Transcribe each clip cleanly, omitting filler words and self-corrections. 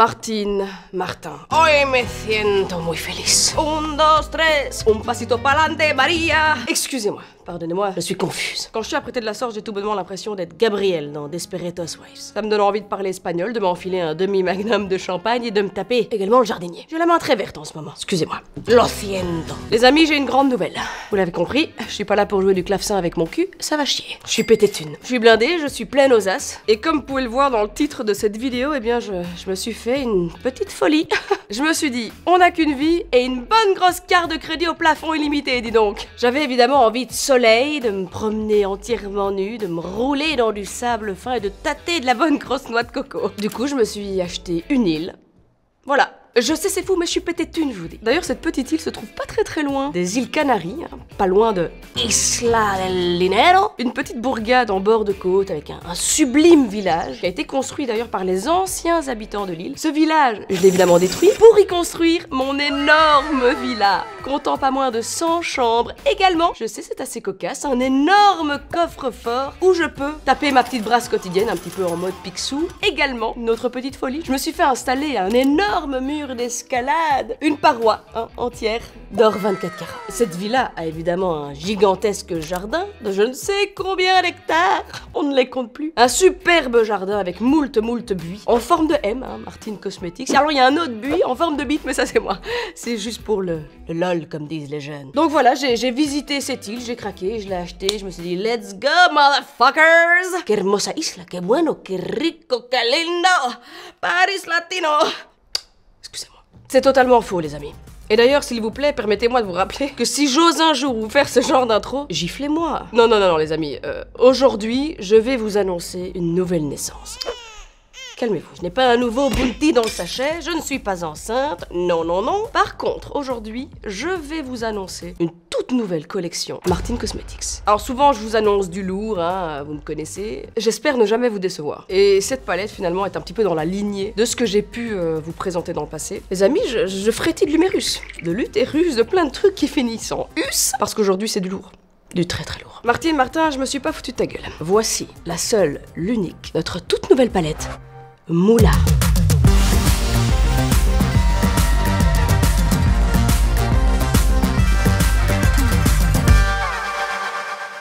Martine, Martin. Hoy me siento muy feliz. Un, dos, tres. Un pasito pa'lante, Maria. Excusez-moi. Pardonnez-moi, je suis confuse. Quand je suis apprêtée de la sorte, j'ai tout bonnement l'impression d'être Gabrielle dans Desperate Housewives. Ça me donne envie de parler espagnol, de m'enfiler un demi-magnum de champagne et de me taper également le jardinier. J'ai la main très verte en ce moment, excusez-moi. Lo siento. Les amis, j'ai une grande nouvelle. Vous l'avez compris, je suis pas là pour jouer du clavecin avec mon cul, ça va chier. Je suis pété de thunes. Je suis blindée, je suis pleine aux as. Et comme vous pouvez le voir dans le titre de cette vidéo, eh bien je me suis fait une petite folie. Je me suis dit, on n'a qu'une vie et une bonne grosse carte de crédit au plafond illimité, dis donc. J'avais évidemment envie de soleil, de me promener entièrement nue, de me rouler dans du sable fin et de tâter de la bonne grosse noix de coco. Du coup, je me suis acheté une île. Voilà. Je sais, c'est fou, mais je suis pété de thunes, je vous dis. D'ailleurs, cette petite île se trouve pas très loin des îles Canaries, hein, pas loin de Isla del Dinero. Une petite bourgade en bord de côte avec un sublime village qui a été construit d'ailleurs par les anciens habitants de l'île. Ce village, je l'ai évidemment détruit pour y construire mon énorme villa, comptant pas moins de 100 chambres. Également, je sais, c'est assez cocasse, un énorme coffre-fort où je peux taper ma petite brasse quotidienne, un petit peu en mode Picsou. Également, une autre petite folie, je me suis fait installer un énorme mur d'escalade, une paroi entière d'or 24 carats. Cette villa a évidemment un gigantesque jardin de je ne sais combien d'hectares, on ne les compte plus. Un superbe jardin avec moult buis en forme de M, Martine Cosmetics. Et alors il y a un autre buis en forme de bite, mais ça c'est moi. C'est juste pour le lol comme disent les jeunes. Donc voilà, j'ai visité cette île, j'ai craqué, je l'ai acheté, je me suis dit let's go motherfuckers. Que hermosa isla, que bueno, que rico, que lindo, Paris Latino. C'est totalement faux, les amis. Et d'ailleurs, s'il vous plaît, permettez-moi de vous rappeler que si j'ose un jour vous faire ce genre d'intro, giflez-moi. Non, les amis. Aujourd'hui, je vais vous annoncer une nouvelle naissance. Calmez-vous, je n'ai pas un nouveau bounty dans le sachet, je ne suis pas enceinte, non. Par contre, aujourd'hui, je vais vous annoncer une toute nouvelle collection Martine Cosmetics. Alors souvent, je vous annonce du lourd, vous me connaissez. J'espère ne jamais vous décevoir. Et cette palette, finalement, est un petit peu dans la lignée de ce que j'ai pu vous présenter dans le passé. Les amis, je frétille de l'humérus, de plein de trucs qui finissent en us, parce qu'aujourd'hui, c'est du lourd. Du très lourd. Martine, Martin, je me suis pas foutu de ta gueule. Voici la seule, l'unique, notre toute nouvelle palette. Moula.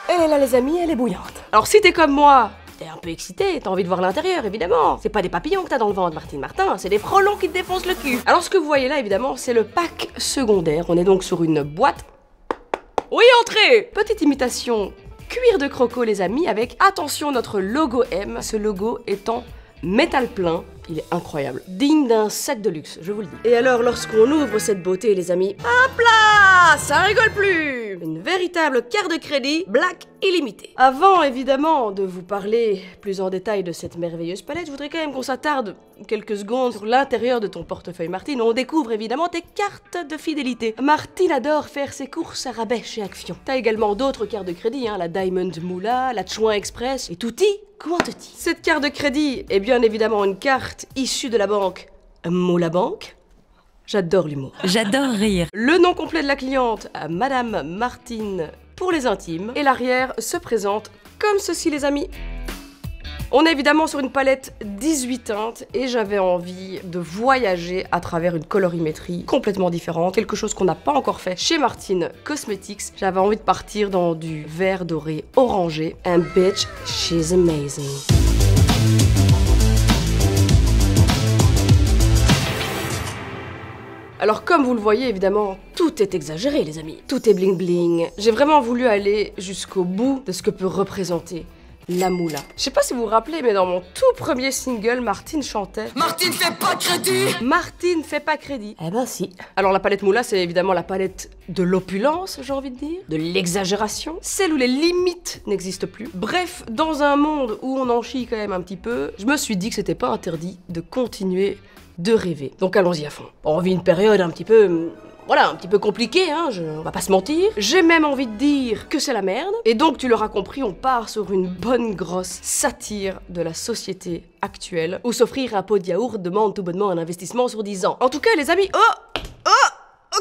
Elle est là les amis, elle est bouillante. Alors si t'es comme moi, t'es un peu excité, t'as envie de voir l'intérieur évidemment. C'est pas des papillons que t'as dans le ventre Martine Martin, c'est des frelons qui te défoncent le cul. Alors ce que vous voyez là évidemment, c'est le pack secondaire. On est donc sur une boîte. Oui, entrez. Petite imitation cuir de croco les amis avec, attention, notre logo M. Ce logo étant métal plein, il est incroyable. Digne d'un sac de luxe, je vous le dis. Et alors, lorsqu'on ouvre cette beauté, les amis, hop là, ça rigole plus. Une véritable carte de crédit Black illimitée. Avant, évidemment, de vous parler plus en détail de cette merveilleuse palette, je voudrais quand même qu'on s'attarde quelques secondes sur l'intérieur de ton portefeuille, Martine. On découvre évidemment tes cartes de fidélité. Martine adore faire ses courses à rabais chez Action. T'as également d'autres cartes de crédit, la Diamond Moula, la Chouin Express et tutti quanti. Cette carte de crédit est bien évidemment une carte issue de la banque Moula Banque. J'adore l'humour. J'adore rire. Le nom complet de la cliente, Madame Martine pour les intimes. Et l'arrière se présente comme ceci les amis. On est évidemment sur une palette 18 teintes et j'avais envie de voyager à travers une colorimétrie complètement différente, quelque chose qu'on n'a pas encore fait chez Martine Cosmetics. J'avais envie de partir dans du vert doré orangé. And bitch, she's amazing. Alors comme vous le voyez évidemment, tout est exagéré les amis, tout est bling bling. J'ai vraiment voulu aller jusqu'au bout de ce que peut représenter la moula. Je sais pas si vous vous rappelez, mais dans mon tout premier single, Martine chantait Martine fait pas crédit. Martine fait pas crédit. Eh ben si. Alors la palette moula, c'est évidemment la palette de l'opulence, j'ai envie de dire, de l'exagération, celle où les limites n'existent plus. Bref, dans un monde où on en chie quand même un petit peu, je me suis dit que c'était pas interdit de continuer de rêver. Donc allons-y à fond. On vit une période un petit peu... Voilà, un petit peu compliqué, on va pas se mentir. J'ai même envie de dire que c'est la merde. Et donc, tu l'auras compris, on part sur une bonne grosse satire de la société actuelle, où s'offrir un pot de yaourt demande tout bonnement un investissement sur 10 ans. En tout cas, les amis, oh,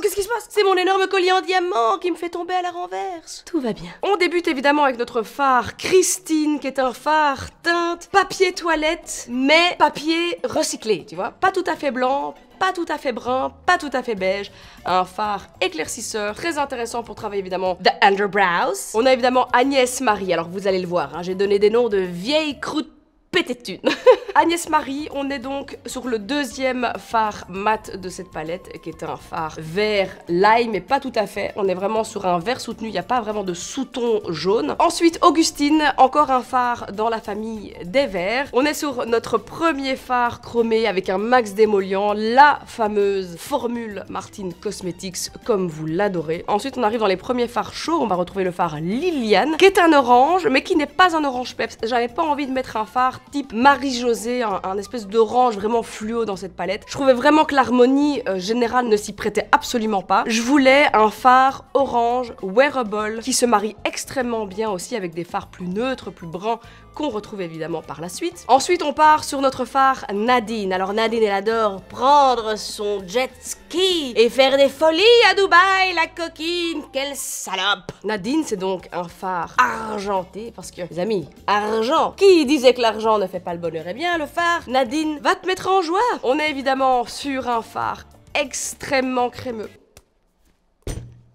qu'est-ce qui se passe? C'est mon énorme collier en diamant qui me fait tomber à la renverse. Tout va bien. On débute évidemment avec notre phare Christine, qui est un phare teinte papier toilette, mais papier recyclé, tu vois. Pas tout à fait blanc, pas tout à fait brun, pas tout à fait beige. Un phare éclaircisseur, très intéressant pour travailler évidemment The Underbrows. On a évidemment Agnès Marie, alors vous allez le voir, hein, j'ai donné des noms de vieilles croûtes pété de thunes. Agnès Marie, on est donc sur le deuxième phare mat de cette palette, qui est un phare vert lime, mais pas tout à fait. On est vraiment sur un vert soutenu, il n'y a pas vraiment de sous-ton jaune. Ensuite, Augustine, encore un phare dans la famille des verts. On est sur notre premier phare chromé avec un max d'émollient, la fameuse formule Martine Cosmetics, comme vous l'adorez. Ensuite, on arrive dans les premiers phares chauds, on va retrouver le phare Liliane, qui est un orange, mais qui n'est pas un orange peps. J'avais pas envie de mettre un phare type Marie-Josée, un espèce d'orange vraiment fluo dans cette palette. Je trouvais vraiment que l'harmonie générale ne s'y prêtait absolument pas. Je voulais un phare orange wearable qui se marie extrêmement bien aussi avec des fards plus neutres, plus bruns, qu'on retrouve évidemment par la suite. Ensuite, on part sur notre phare Nadine. Alors Nadine, elle adore prendre son jet ski et faire des folies à Dubaï, la coquine, quelle salope! Nadine, c'est donc un phare argenté, parce que, les amis, argent, qui disait que l'argent ne fait pas le bonheur? Eh bien, le phare Nadine va te mettre en joie. On est évidemment sur un phare extrêmement crémeux.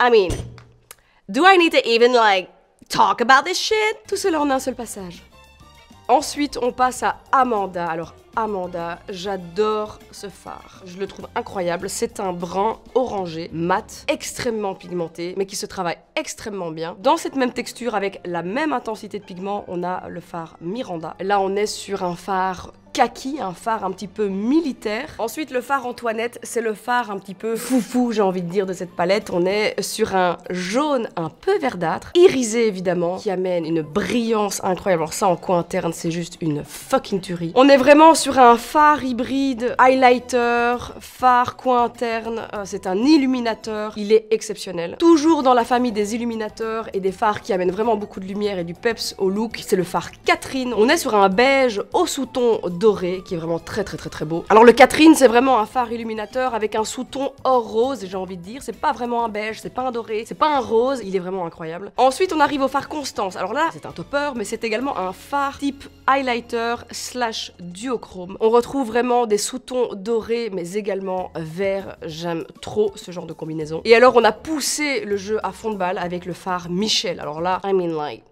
I mean, do I need to even, like, talk about this shit? Tout cela en un seul passage. Ensuite, on passe à Amanda. Alors, Amanda, j'adore ce phare. Je le trouve incroyable. C'est un brun orangé, mat, extrêmement pigmenté, mais qui se travaille extrêmement bien. Dans cette même texture, avec la même intensité de pigment, on a le phare Miranda. Là, on est sur un phare kaki, un phare un petit peu militaire. Ensuite, le phare Antoinette, c'est le phare un petit peu foufou, j'ai envie de dire, de cette palette. On est sur un jaune un peu verdâtre, irisé évidemment, qui amène une brillance incroyable. Alors ça, en coin interne, c'est juste une fucking tuerie. On est vraiment sur un phare hybride, highlighter, phare coin interne. C'est un illuminateur. Il est exceptionnel. Toujours dans la famille des illuminateurs et des phares qui amènent vraiment beaucoup de lumière et du peps au look. C'est le phare Catherine. On est sur un beige au sous-ton doré, qui est vraiment très beau. Alors le Catherine, c'est vraiment un phare illuminateur avec un sous-ton or rose, j'ai envie de dire. C'est pas vraiment un beige, c'est pas un doré, c'est pas un rose. Il est vraiment incroyable. Ensuite, on arrive au phare Constance. Alors là, c'est un topper, mais c'est également un phare type highlighter slash duochrome. On retrouve vraiment des sous-tons dorés, mais également verts. J'aime trop ce genre de combinaison. Et alors, on a poussé le jeu à fond de balle avec le phare Michel. Alors là, I mean like...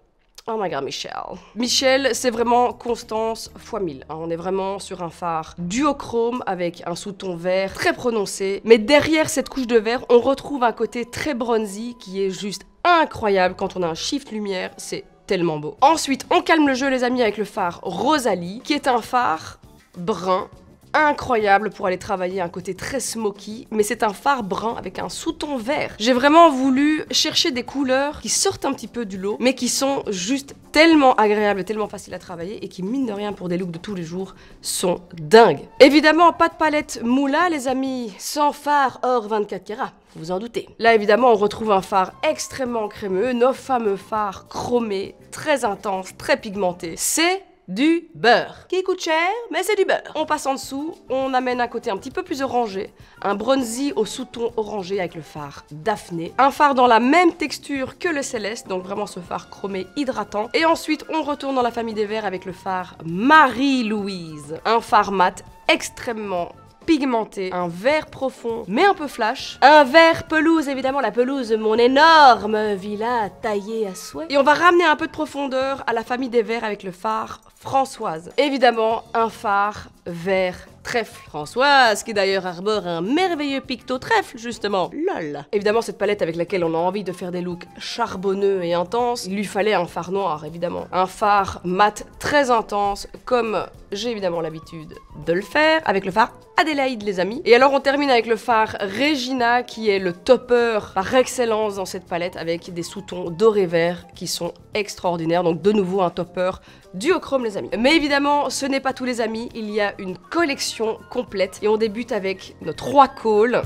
oh my god, Michel. Michel, c'est vraiment Constance x 1000. On est vraiment sur un phare duochrome avec un sous-ton vert très prononcé. Mais derrière cette couche de vert, on retrouve un côté très bronzy qui est juste incroyable. Quand on a un shift lumière, c'est tellement beau. Ensuite, on calme le jeu, les amis, avec le phare Rosalie, qui est un phare brun incroyable pour aller travailler un côté très smoky, mais c'est un phare brun avec un sous-ton vert. J'ai vraiment voulu chercher des couleurs qui sortent un petit peu du lot, mais qui sont juste tellement agréables, tellement faciles à travailler et qui, mine de rien, pour des looks de tous les jours, sont dingues. Évidemment, pas de palette Moula, les amis, sans phare hors 24 carats. Vous en doutez. Là, évidemment, on retrouve un phare extrêmement crémeux, nos fameux phares chromés, très intenses, très pigmentés. C'est du beurre, qui coûte cher, mais c'est du beurre. On passe en dessous, on amène un côté un petit peu plus orangé, un bronzy au sous-ton orangé avec le phare Daphné, un phare dans la même texture que le Céleste, donc vraiment ce phare chromé hydratant. Et ensuite, on retourne dans la famille des verts avec le phare Marie-Louise, un phare mat extrêmement pigmenté, un vert profond, mais un peu flash. Un vert pelouse, évidemment, la pelouse de mon énorme villa taillée à souhait. Et on va ramener un peu de profondeur à la famille des verts avec le phare Françoise. Évidemment, un phare vert trèfle. Françoise, qui d'ailleurs arbore un merveilleux picto trèfle, justement. Lol. Évidemment, cette palette avec laquelle on a envie de faire des looks charbonneux et intenses, il lui fallait un phare noir, évidemment. Un phare mat très intense, comme j'ai évidemment l'habitude de le faire, avec le phare Adélaïde, les amis. Et alors, on termine avec le phare Regina, qui est le topper par excellence dans cette palette, avec des sous-tons doré vert qui sont extraordinaires. Donc, de nouveau, un topper duochrome, les amis. Mais évidemment, ce n'est pas tous, les amis. Il y a une collection complète et on débute avec nos 3 calls.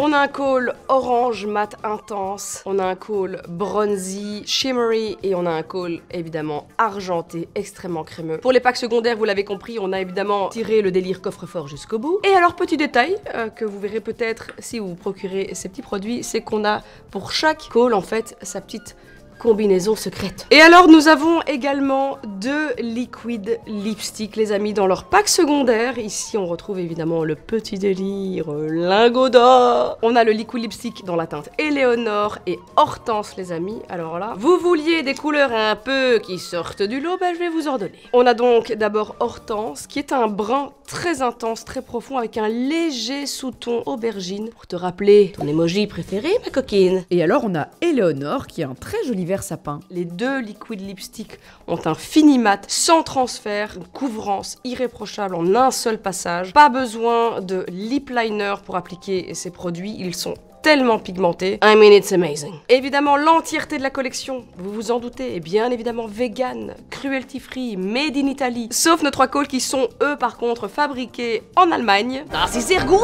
On a un col orange mat intense, on a un col bronzy, shimmery et on a un col évidemment argenté, extrêmement crémeux. Pour les packs secondaires, vous l'avez compris, on a évidemment tiré le délire coffre-fort jusqu'au bout. Et alors petit détail que vous verrez peut-être si vous procurez ces petits produits, c'est qu'on a pour chaque col en fait sa petite combinaison secrète. Et alors nous avons également 2 liquid lipstick les amis dans leur pack secondaire. Ici on retrouve évidemment le petit délire lingot d'or. On a le liquid lipstick dans la teinte Éléonore et Hortense les amis. Alors là, vous vouliez des couleurs un peu qui sortent du lot, ben je vais vous en donner. On a donc d'abord Hortense qui est un brun très intense, très profond avec un léger sous-ton aubergine pour te rappeler ton emoji préféré ma coquine. Et alors on a Éléonore qui est un très joli vert sapin. Les 2 liquid lipstick ont un fini mat sans transfert, une couvrance irréprochable en un seul passage. Pas besoin de lip liner pour appliquer ces produits, ils sont tellement pigmenté. I mean it's amazing. Évidemment, l'entièreté de la collection, vous vous en doutez, est bien évidemment vegan, cruelty free, made in Italy. Sauf nos 3 cols qui sont, eux, par contre, fabriqués en Allemagne. Das ist sehr gut!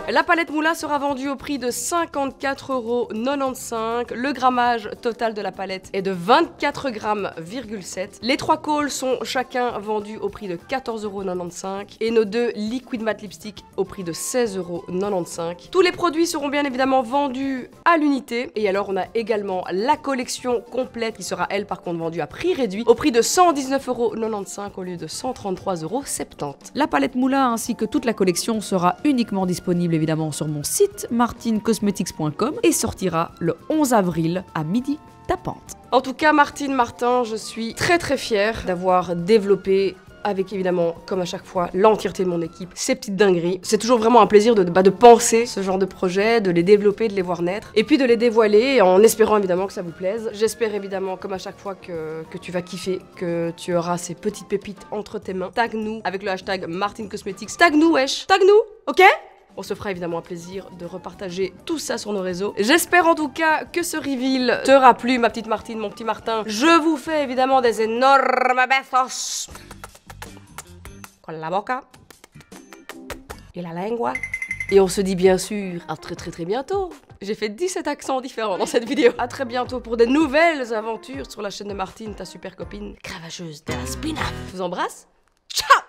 La palette Moula sera vendue au prix de 54,95 €. Le grammage total de la palette est de 24,7 grammes. Les 3 cols sont chacun vendus au prix de 14,95 € et nos 2 liquid matte lipstick au prix de 16,95 €. Tous les produits seront bien évidemment vendue à l'unité. Et alors on a également la collection complète qui sera elle par contre vendue à prix réduit au prix de 119,95 € au lieu de 133,70 €. La palette Moula ainsi que toute la collection sera uniquement disponible évidemment sur mon site martinecosmetics.com et sortira le 11 avril à midi tapante. En tout cas Martine Martin, je suis très fière d'avoir développé avec évidemment, comme à chaque fois, l'entièreté de mon équipe, ces petites dingueries. C'est toujours vraiment un plaisir de penser ce genre de projet, de les développer, de les voir naître, et puis de les dévoiler en espérant évidemment que ça vous plaise. J'espère évidemment, comme à chaque fois, que tu vas kiffer, que tu auras ces petites pépites entre tes mains. Tag-nous avec le hashtag MartineCosmetics. Tag-nous, wesh! Tag-nous, ok? On se fera évidemment un plaisir de repartager tout ça sur nos réseaux. J'espère en tout cas que ce reveal t'aura plu, ma petite Martine, mon petit Martin. Je vous fais évidemment des énormes besos con la boca et la lengua. Et on se dit bien sûr à très bientôt. J'ai fait 17 accents différents dans cette vidéo. À très bientôt pour des nouvelles aventures sur la chaîne de Martine, ta super copine cravacheuse de la spina. Je vous embrasse. Ciao!